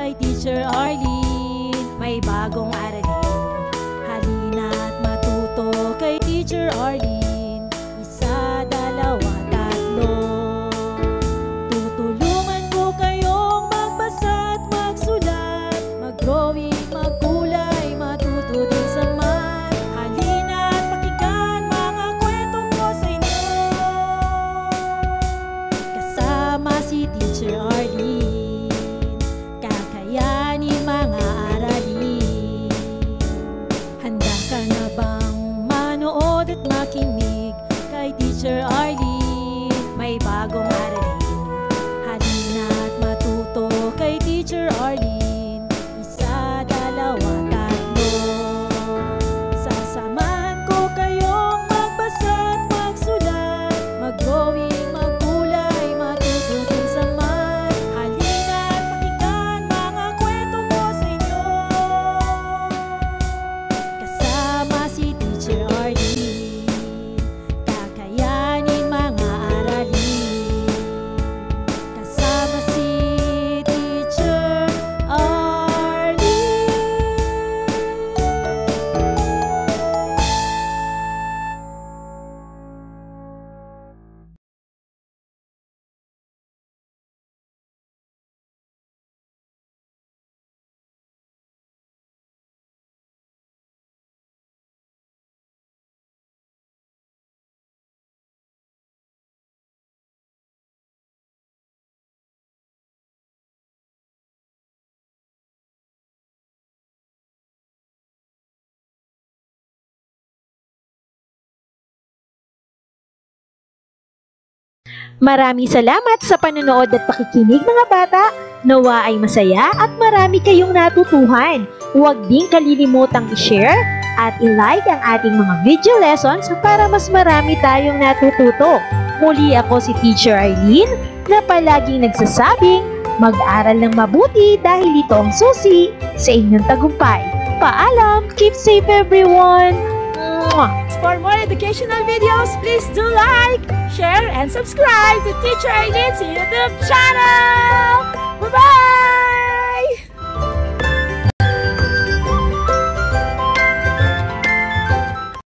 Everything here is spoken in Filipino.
kay Teacher Arlene. May bagong aralin, halina't matuto kay Teacher Arlene. Isa, dalawa, tatlo. Tutulungan ko kayong magbasa at magsulat, mag-drawing, magkulay, matuto din sa math. Halina't pakinggan mga kwento ko sa inyo. Kasama si Teacher Arlene, kakayanin mga aralin. Handa ka na bang manood at makinig kay Teacher Arlene? May bagong aralin, halina't matuto kay Teacher Arlene. Isa, dalawa, tatlo. Sasamahan ko kayong magbasa at magsulat, mag-drawing, magkulay, matuto din sa math. Halina't pakinggan mga kwento ko sa inyo. Kasama si Teacher Arlene, kakayanin mga aralin. Kasama si Teacher Arlene. Maraming salamat sa panonood at pakikinig mga bata. Nawa ay masaya at marami kayong natutuhan. Huwag din kalilimutang i-share at i-like ang ating mga video lessons para mas marami tayong natututo. Muli ako si Teacher Arlene na palaging nagsasabing mag-aral ng mabuti dahil ito ang susi sa inyong tagumpay. Paalam! Keep safe everyone! Mwah! For more educational videos, please do like, share, and subscribe to Teacher Arlene's YouTube channel. Bye-bye!